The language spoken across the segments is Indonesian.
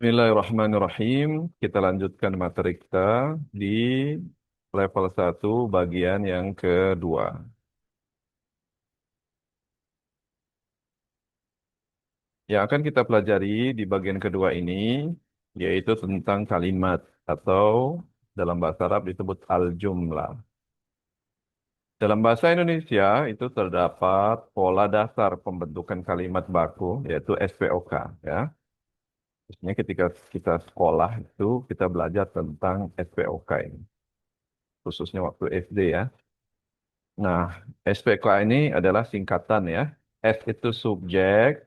Bismillahirrahmanirrahim. Kita lanjutkan materi kita di level 1 bagian yang kedua. Yang akan kita pelajari di bagian kedua ini yaitu tentang kalimat atau dalam bahasa Arab disebut al-jumlah. Dalam bahasa Indonesia itu terdapat pola dasar pembentukan kalimat baku yaitu SPOK ya. Biasanya ketika kita sekolah itu kita belajar tentang SPOK ini, khususnya waktu SD ya. Nah, SPK ini adalah singkatan ya. S itu subjek.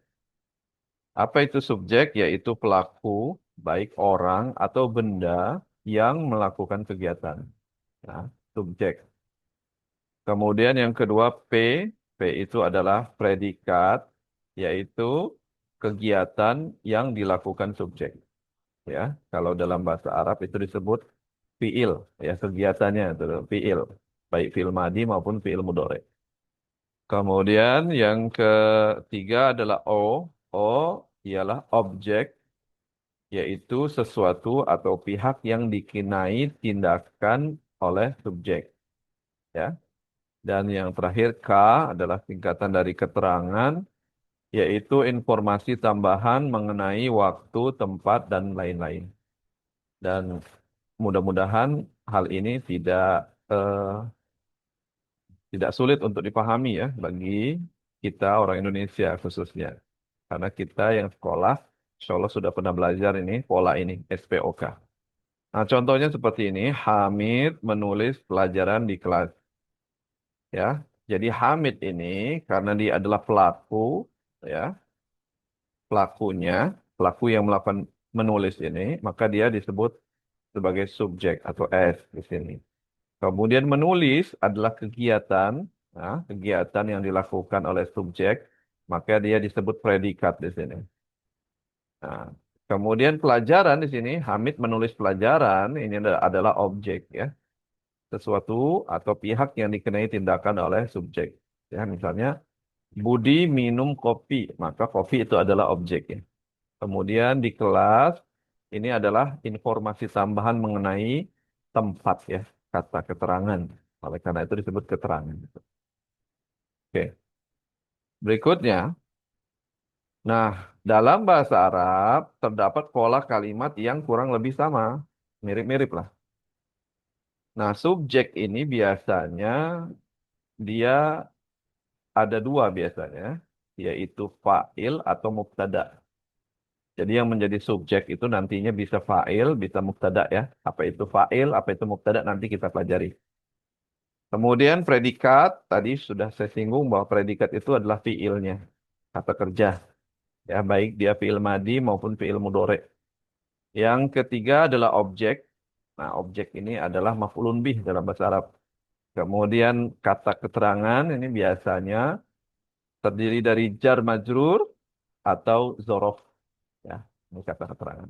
Apa itu subjek? Yaitu pelaku, baik orang atau benda yang melakukan kegiatan. Nah, subjek. Kemudian yang kedua P. P itu adalah predikat, yaitu kegiatan yang dilakukan subjek. Ya, kalau dalam bahasa Arab itu disebut fiil, ya kegiatannya itu fiil, baik fiil madi maupun fiil mudhari. Kemudian yang ketiga adalah O. O ialah objek, yaitu sesuatu atau pihak yang dikenai tindakan oleh subjek. Ya. Dan yang terakhir K adalah singkatan dari keterangan, yaitu informasi tambahan mengenai waktu, tempat, dan lain-lain. Dan mudah-mudahan hal ini tidak sulit untuk dipahami ya bagi kita orang Indonesia khususnya. Karena kita yang sekolah, insya Allah sudah pernah belajar ini, pola ini, SPOK. Nah, contohnya seperti ini, Hamid menulis pelajaran di kelas. Ya, jadi Hamid ini, karena dia adalah pelaku, ya, pelakunya, pelaku yang melakukan menulis ini, maka dia disebut sebagai subjek atau S di sini. Kemudian menulis adalah kegiatan, nah, kegiatan yang dilakukan oleh subjek, maka dia disebut predikat di sini. Nah, kemudian pelajaran di sini, Hamid menulis pelajaran, ini adalah objek ya, sesuatu atau pihak yang dikenai tindakan oleh subjek. Ya, misalnya Budi minum kopi, maka kopi itu adalah objek ya. Kemudian di kelas ini adalah informasi tambahan mengenai tempat ya, kata keterangan. Oleh karena itu disebut keterangan. Oke, berikutnya. Nah, dalam bahasa Arab terdapat pola kalimat yang kurang lebih sama, mirip-mirip lah. Nah, subjek ini biasanya dia ada dua biasanya, yaitu fa'il atau mubtada. Jadi yang menjadi subjek itu nantinya bisa fa'il, bisa mubtada ya. Apa itu fa'il, apa itu mubtada nanti kita pelajari. Kemudian predikat, tadi sudah saya singgung bahwa predikat itu adalah fi'ilnya, kata kerja. Ya, baik dia fi'il madi maupun fi'il mudhari. Yang ketiga adalah objek. Nah, objek ini adalah maf'ulun bih dalam bahasa Arab. Kemudian kata keterangan ini biasanya terdiri dari jar majrur atau zorof. Ya, ini kata keterangan.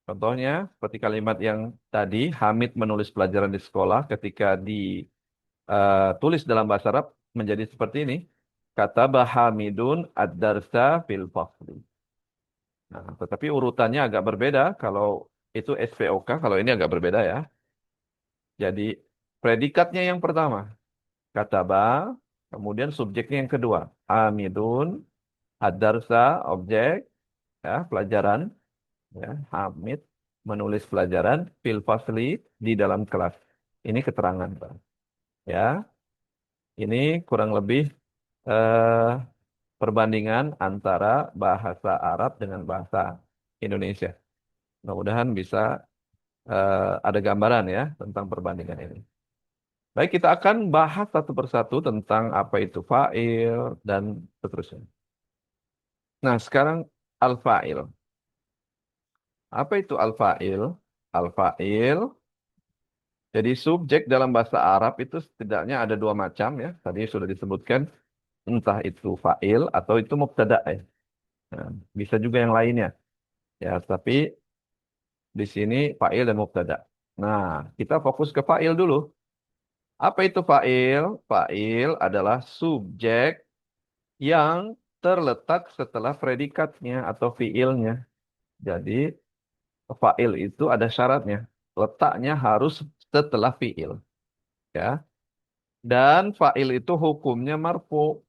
Contohnya, seperti kalimat yang tadi, Hamid menulis pelajaran di sekolah ketika ditulis dalam bahasa Arab menjadi seperti ini. Kata Hamidun ad-darsa fil fasli. Nah, tetapi urutannya agak berbeda kalau itu SPOK, kalau ini agak berbeda ya. Jadi predikatnya yang pertama, kata kemudian subjeknya yang kedua, Hamidun, ad-darsa, objek, ya, pelajaran, ya, Hamid menulis pelajaran fil fasli di dalam kelas. Ini keterangan, Pak. Ya, ini kurang lebih eh, perbandingan antara bahasa Arab dengan bahasa Indonesia. Mudah-mudahan bisa ada gambaran ya tentang perbandingan ini. Baik, kita akan bahas satu persatu tentang apa itu fa'il dan seterusnya. Nah, sekarang al-fa'il. Apa itu al-fa'il? Al-fa'il, jadi subjek dalam bahasa Arab itu setidaknya ada dua macam ya. Tadi sudah disebutkan, entah itu fa'il atau itu mubtada ya. Nah, bisa juga yang lainnya. Ya, tapi di sini fa'il dan mubtada. Nah, kita fokus ke fa'il dulu. Apa itu fa'il? Fa'il adalah subjek yang terletak setelah predikatnya atau fiilnya. Jadi fa'il itu ada syaratnya. Letaknya harus setelah fi'il. Ya. Dan fa'il itu hukumnya marfu.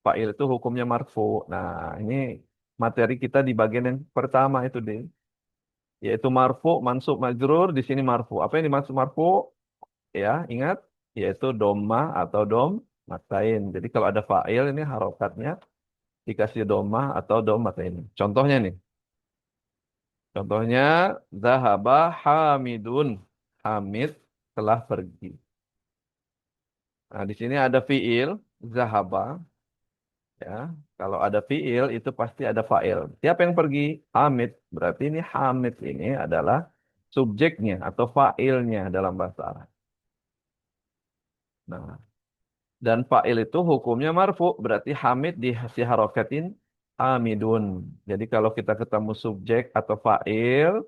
Fa'il itu hukumnya marfu. Nah, ini materi kita di bagian yang pertama itu, deh. Yaitu marfu, mansub, majrur. Di sini marfu. Apa yang dimaksud marfu? Ya, ingat. Yaitu domma atau dom matain. Jadi kalau ada fa'il ini harokatnya dikasih domah atau dom matain. Contohnya nih. Contohnya, zahaba Hamidun. Hamid telah pergi. Nah, di sini ada fiil, zahaba. Ya, kalau ada fiil itu pasti ada fa'il. Siapa yang pergi? Hamid. Berarti ini Hamid ini adalah subjeknya atau fa'ilnya dalam bahasa Arab. Nah, dan fa'il itu hukumnya marfu. Berarti Hamid dikasih harokatin Hamidun. Jadi kalau kita ketemu subjek atau fa'il,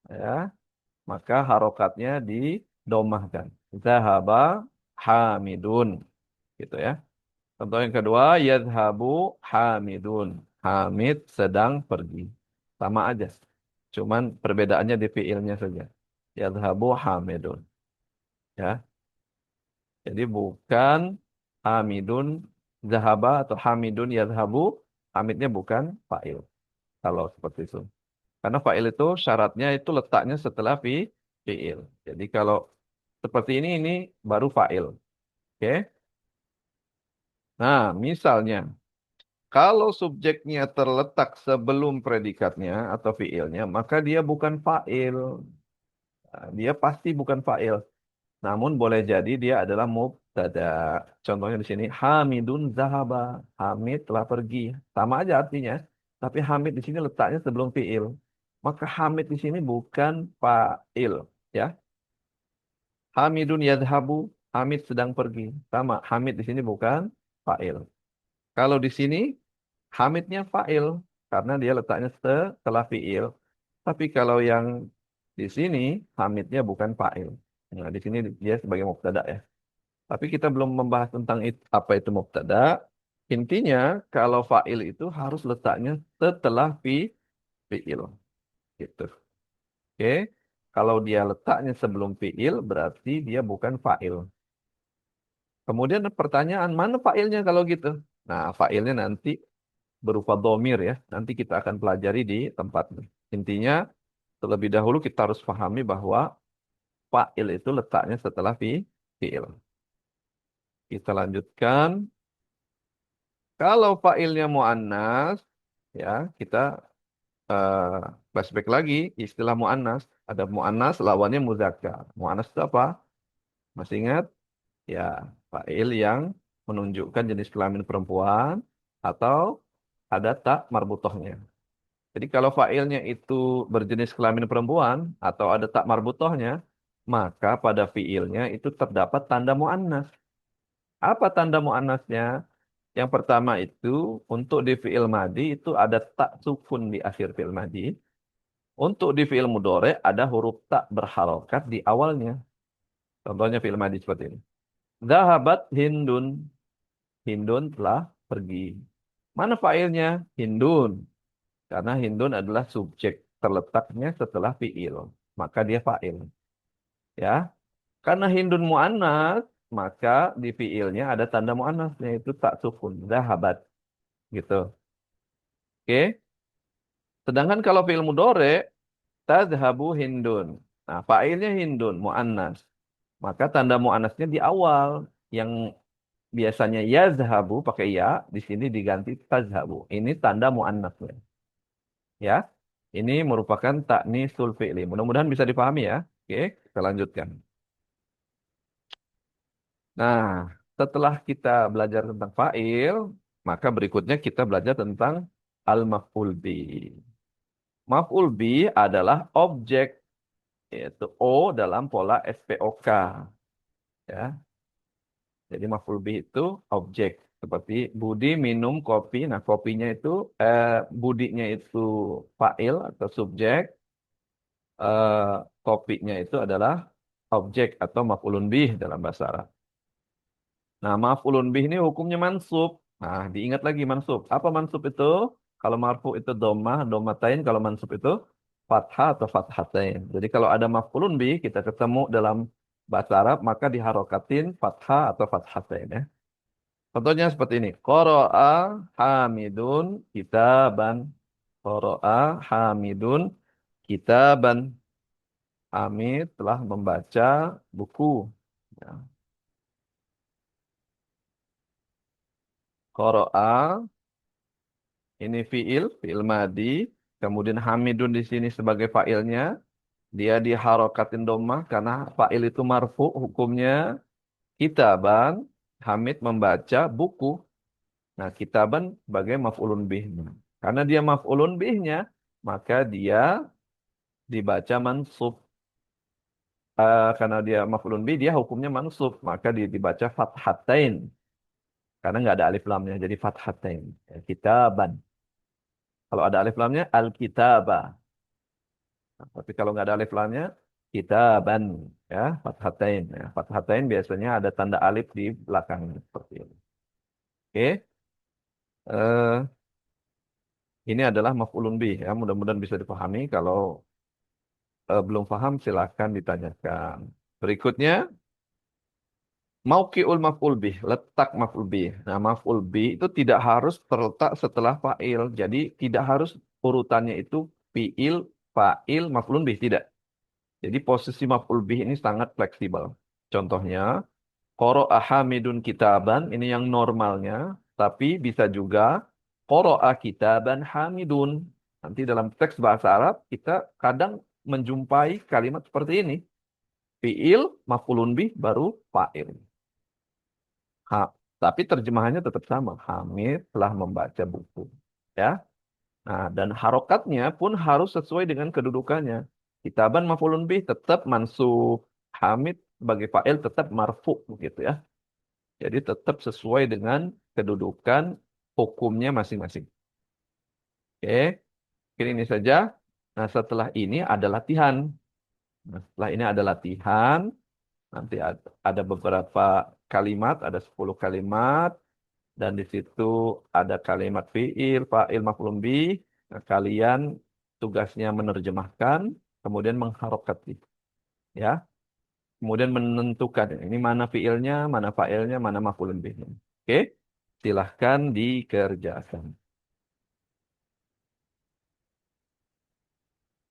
ya, maka harokatnya didomahkan. Zahaba Hamidun. Gitu ya. Contoh yang kedua, yadhabu Hamidun. Hamid sedang pergi. Sama aja. Cuman perbedaannya di fiilnya saja. Yadhabu Hamidun. Ya. Jadi bukan Hamidun zahaba atau Hamidun yadhabu. Hamidnya bukan fa'il. Kalau seperti itu. Karena fa'il itu syaratnya itu letaknya setelah fiil. Jadi kalau seperti ini baru fa'il. Oke. Nah, misalnya kalau subjeknya terletak sebelum predikatnya atau fiilnya, maka dia bukan fa'il. Nah, dia pasti bukan fa'il. Namun boleh jadi dia adalah mubtada. Contohnya di sini, Hamidun zahaba. Hamid telah pergi. Sama aja artinya. Tapi Hamid di sini letaknya sebelum fiil. Maka Hamid di sini bukan fa'il. Ya, Hamidun yadhabu. Hamid sedang pergi. Sama, Hamid di sini bukan fa'il. Kalau di sini Hamidnya fa'il karena dia letaknya setelah fi'il. Tapi kalau yang di sini Hamidnya bukan fa'il. Nah, di sini dia sebagai mubtada ya. Tapi kita belum membahas tentang apa itu mubtada. Intinya kalau fa'il itu harus letaknya setelah fi'il gitu. Oke. Kalau dia letaknya sebelum fi'il berarti dia bukan fa'il. Kemudian pertanyaan mana fa'ilnya kalau gitu? Nah, fa'ilnya nanti berupa domir ya. Nanti kita akan pelajari di tempatnya. Intinya, terlebih dahulu kita harus pahami bahwa fa'il itu letaknya setelah fi'il. Kita lanjutkan. Kalau fa'ilnya mu'annas, ya kita eh, flashback lagi istilah mu'annas. Ada mu'annas, lawannya muzakkar. Mu'annas itu apa? Masih ingat? Ya, fa'il yang menunjukkan jenis kelamin perempuan atau ada tak marbutohnya. Jadi kalau fa'ilnya itu berjenis kelamin perempuan atau ada tak marbutohnya, maka pada fi'ilnya itu terdapat tanda mu'annas. Apa tanda mu'annasnya? Yang pertama itu untuk di fi'il madi itu ada tak sukun di akhir fi'il madi. Untuk di fi'il mudhari ada huruf tak berharokat di awalnya. Contohnya fi'il madi seperti ini. Zahabat Hindun. Hindun telah pergi. Mana fa'ilnya? Hindun. Karena Hindun adalah subjek terletaknya setelah fiil. Maka dia fa'il. Ya. Karena Hindun mu'annas, maka di fiilnya ada tanda mu'annasnya itu tak sukun. Zahabat. Gitu. Oke. Sedangkan kalau fiil mudhari, tadhabu Hindun. Nah, fa'ilnya Hindun, mu'annas. Maka tanda mu'annasnya di awal. Yang biasanya yazhabu pakai ya, di sini diganti tazhabu. Ini tanda mu'annasnya. Ya. Ini merupakan taknisul fi'li. Mudah-mudahan bisa dipahami ya. Oke, kita lanjutkan. Nah, setelah kita belajar tentang fa'il, maka berikutnya kita belajar tentang al-maf'ul bi. Maf'ul bi adalah objek, yaitu O dalam pola SPOK. Ya. Jadi maf'ul bi itu objek. Seperti Budi minum kopi. Nah, kopinya itu, Budinya itu fa'il atau subjek. eh, Kopinya itu adalah objek atau maf'ulun bih dalam bahasa Arab. Nah, maf'ulun bih ini hukumnya mansub. Nah, diingat lagi mansub. Apa mansub itu? Kalau marfu itu dhammah, dhammatain. Kalau mansub itu fathah atau fathatain. Jadi kalau ada maf'ulun bih kita ketemu dalam bahasa Arab maka diharokatin fathah atau fathatain ya. Contohnya seperti ini. Qara'a Hamidun kitaban. Qara'a Hamidun kitaban. Hamid telah membaca buku. Ya. Qara'a ini fiil madi. Kemudian Hamidun di sini sebagai fa'ilnya. Dia diharokatin domah karena fa'il itu marfu hukumnya kitaban. Hamid membaca buku. Nah, kitaban sebagai maf'ulun bih. Karena dia maf'ulun bihnya, maka dia dibaca mansub. Karena dia maf'ulun bih, dia hukumnya mansub. Maka dia dibaca fathatain. Karena nggak ada alif lamnya, jadi fathatain. Ya, kitaban. Kalau ada alif lamnya, al-kitabah. Nah, tapi kalau nggak ada alif lamnya, kitaban. Ya, fathatain. Ya, fathatain biasanya ada tanda alif di belakangnya. Seperti ini. Oke. Eh, ini adalah maf'ulun bih. Ya, mudah-mudahan bisa dipahami. Kalau belum paham, silakan ditanyakan. Berikutnya, mauqi'ul maf'ul bih, letak maf'ul bih. Nah, maf'ul bih itu tidak harus terletak setelah fa'il. Jadi tidak harus urutannya itu fi'il, fa'il, maf'ulun bih, tidak. Jadi posisi maf'ul bih ini sangat fleksibel. Contohnya, qara'a Hamidun kitaban, ini yang normalnya, tapi bisa juga qara'a kitaban Hamidun. Nanti dalam teks bahasa Arab kita kadang menjumpai kalimat seperti ini. Fi'il, maf'ulun bih, baru fa'il. Ha, tapi terjemahannya tetap sama. Hamid telah membaca buku. Ya. Nah, dan harokatnya pun harus sesuai dengan kedudukannya. Kitaban maf'ulun bih tetap mansub. Hamid sebagai fa'il tetap marfu gitu ya. Jadi tetap sesuai dengan kedudukan hukumnya masing-masing. Oke, mungkin ini saja. Nah, setelah ini ada latihan. Nah, setelah ini ada latihan. Nanti ada beberapa kalimat, ada 10 kalimat. Dan di situ ada kalimat fiil, fa'il, maf'ulun bih. Nah, kalian tugasnya menerjemahkan, kemudian mengharokati. Ya, kemudian menentukan ini mana fiilnya, mana fa'ilnya, mana maf'ulun bihnya. Oke, silahkan dikerjakan.